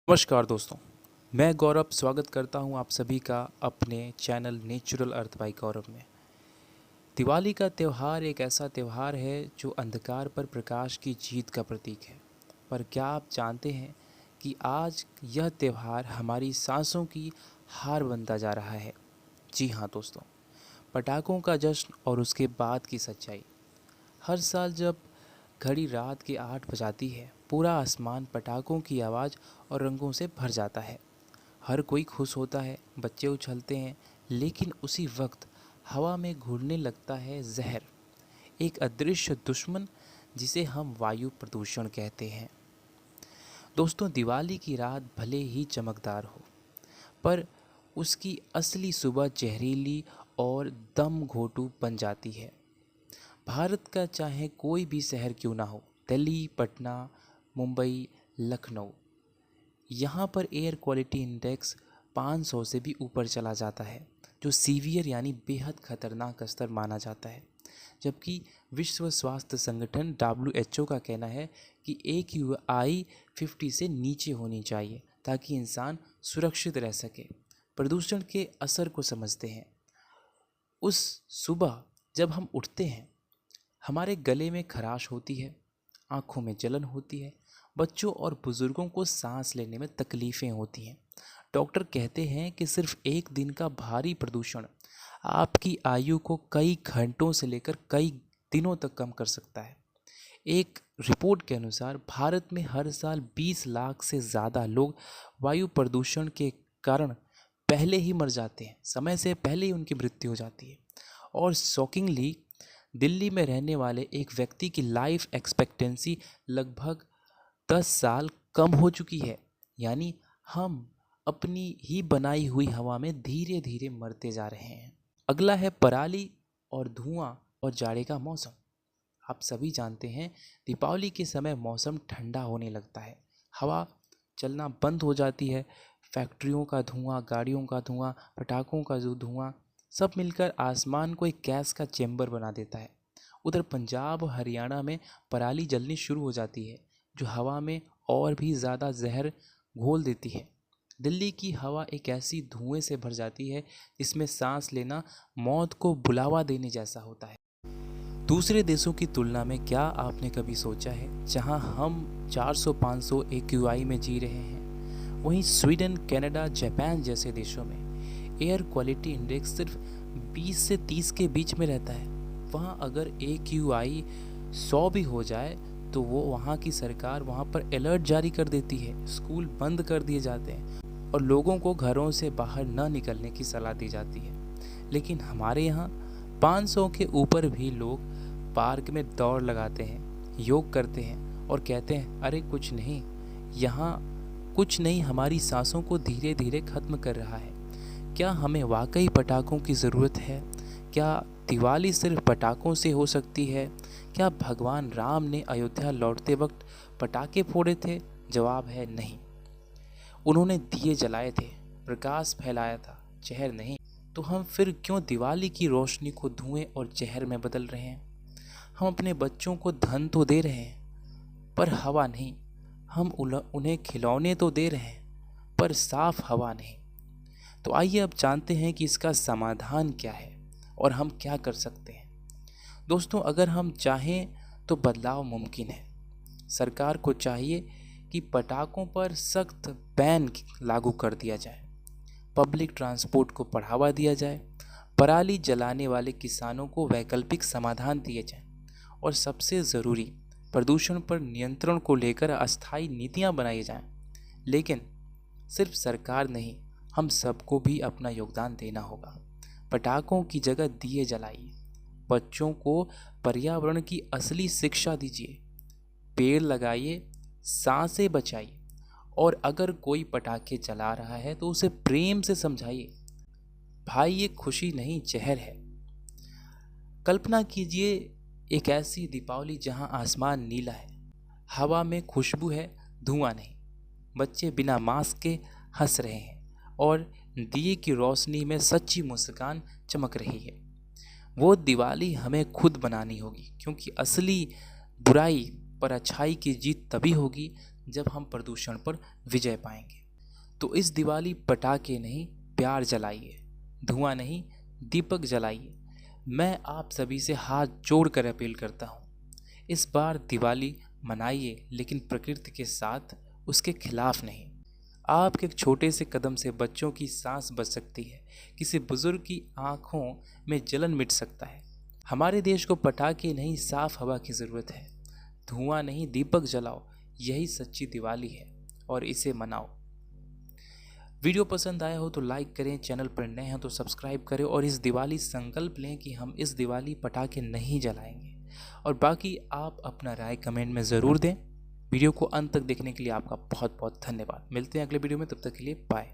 नमस्कार दोस्तों, मैं गौरव स्वागत करता हूं आप सभी का अपने चैनल नेचुरल अर्थ बाय गौरव में। दिवाली का त्यौहार एक ऐसा त्यौहार है जो अंधकार पर प्रकाश की जीत का प्रतीक है। पर क्या आप जानते हैं कि आज यह त्यौहार हमारी सांसों की हार बनता जा रहा है? जी हाँ दोस्तों, पटाखों का जश्न और उसके बाद की सच्चाई। हर साल जब घड़ी रात के 8 बजाती है, पूरा आसमान पटाखों की आवाज़ और रंगों से भर जाता है। हर कोई खुश होता है, बच्चे उछलते हैं, लेकिन उसी वक्त हवा में घुलने लगता है जहर, एक अदृश्य दुश्मन जिसे हम वायु प्रदूषण कहते हैं। दोस्तों, दिवाली की रात भले ही चमकदार हो, पर उसकी असली सुबह जहरीली और दम घोंटू बन जाती है। भारत का चाहे कोई भी शहर क्यों ना हो, दिल्ली, पटना, मुंबई, लखनऊ, यहाँ पर एयर क्वालिटी इंडेक्स 500 से भी ऊपर चला जाता है, जो सीवियर यानी बेहद खतरनाक स्तर माना जाता है। जबकि विश्व स्वास्थ्य संगठन WHO का कहना है कि AQI 50 से नीचे होनी चाहिए ताकि इंसान सुरक्षित रह सके। प्रदूषण के असर को समझते हैं। उस सुबह जब हम उठते हैं, हमारे गले में खराश होती है, आँखों में जलन होती है, बच्चों और बुज़ुर्गों को सांस लेने में तकलीफ़ें होती हैं। डॉक्टर कहते हैं कि सिर्फ एक दिन का भारी प्रदूषण आपकी आयु को कई घंटों से लेकर कई दिनों तक कम कर सकता है। एक रिपोर्ट के अनुसार भारत में हर साल 20 लाख से ज़्यादा लोग वायु प्रदूषण के कारण पहले ही मर जाते हैं, समय से पहले ही उनकी मृत्यु हो जाती है। और शॉकिंगली, दिल्ली में रहने वाले एक व्यक्ति की लाइफ एक्सपेक्टेंसी लगभग 10 साल कम हो चुकी है। यानी हम अपनी ही बनाई हुई हवा में धीरे धीरे मरते जा रहे हैं। अगला है पराली और धुआं और जाड़े का मौसम। आप सभी जानते हैं, दीपावली के समय मौसम ठंडा होने लगता है, हवा चलना बंद हो जाती है। फैक्ट्रियों का धुआं, गाड़ियों का धुआं, पटाखों का जो धुआं, सब मिलकर आसमान को एक गैस का चैम्बर बना देता है। उधर पंजाब और हरियाणा में पराली जलनी शुरू हो जाती है, जो हवा में और भी ज़्यादा जहर घोल देती है। दिल्ली की हवा एक ऐसी धुएं से भर जाती है जिसमें सांस लेना मौत को बुलावा देने जैसा होता है। दूसरे देशों की तुलना में क्या आपने कभी सोचा है, जहां हम 400-500 AQI में जी रहे हैं, वहीं स्वीडन, कनाडा, जापान जैसे देशों में एयर क्वालिटी इंडेक्स सिर्फ 20 से 30 के बीच में रहता है। वहाँ अगर AQI 100 भी हो जाए तो वो वहाँ की सरकार वहाँ पर अलर्ट जारी कर देती है, स्कूल बंद कर दिए जाते हैं और लोगों को घरों से बाहर न निकलने की सलाह दी जाती है। लेकिन हमारे यहाँ 500 के ऊपर भी लोग पार्क में दौड़ लगाते हैं, योग करते हैं और कहते हैं अरे कुछ नहीं, यहाँ कुछ नहीं हमारी सांसों को धीरे धीरे ख़त्म कर रहा है। क्या हमें वाकई पटाखों की ज़रूरत है? क्या दिवाली सिर्फ पटाखों से हो सकती है? क्या भगवान राम ने अयोध्या लौटते वक्त पटाखे फोड़े थे? जवाब है नहीं। उन्होंने दिए जलाए थे, प्रकाश फैलाया था, जहर नहीं। तो हम फिर क्यों दिवाली की रोशनी को धुएं और जहर में बदल रहे हैं? हम अपने बच्चों को धन तो दे रहे हैं, पर हवा नहीं। हम उन्हें खिलौने तो दे रहे हैं, पर साफ हवा नहीं। तो आइए अब जानते हैं कि इसका समाधान क्या है और हम क्या कर सकते हैं। दोस्तों, अगर हम चाहें तो बदलाव मुमकिन है। सरकार को चाहिए कि पटाखों पर सख्त बैन लागू कर दिया जाए, पब्लिक ट्रांसपोर्ट को बढ़ावा दिया जाए, पराली जलाने वाले किसानों को वैकल्पिक समाधान दिए जाए और सबसे ज़रूरी, प्रदूषण पर नियंत्रण को लेकर अस्थायी नीतियां बनाई जाएं। लेकिन सिर्फ सरकार नहीं, हम सबको भी अपना योगदान देना होगा। पटाखों की जगह दिए जलाइए, बच्चों को पर्यावरण की असली शिक्षा दीजिए, पेड़ लगाइए, सांसें बचाइए और अगर कोई पटाखे जला रहा है तो उसे प्रेम से समझाइए, भाई ये खुशी नहीं जहर है। कल्पना कीजिए एक ऐसी दीपावली जहां आसमान नीला है, हवा में खुशबू है, धुआं नहीं, बच्चे बिना मास्क के हंस रहे हैं और दिए की रोशनी में सच्ची मुस्कान चमक रही है। वो दिवाली हमें खुद बनानी होगी, क्योंकि असली बुराई पर अच्छाई की जीत तभी होगी जब हम प्रदूषण पर विजय पाएंगे। तो इस दिवाली पटाखे नहीं प्यार जलाइए, धुआं नहीं दीपक जलाइए। मैं आप सभी से हाथ जोड़कर अपील करता हूँ, इस बार दिवाली मनाइए लेकिन प्रकृति के साथ, उसके खिलाफ नहीं। आपके एक छोटे से कदम से बच्चों की सांस बच सकती है, किसी बुजुर्ग की आंखों में जलन मिट सकता है। हमारे देश को पटाखे नहीं साफ हवा की ज़रूरत है। धुआं नहीं दीपक जलाओ, यही सच्ची दिवाली है और इसे मनाओ। वीडियो पसंद आया हो तो लाइक करें, चैनल पर नए हैं तो सब्सक्राइब करें और इस दिवाली संकल्प लें कि हम इस दिवाली पटाखे नहीं जलाएंगे। और बाकी आप अपना राय कमेंट में ज़रूर दें। वीडियो को अंत तक देखने के लिए आपका बहुत बहुत धन्यवाद। मिलते हैं अगले वीडियो में, तब तक के लिए बाय।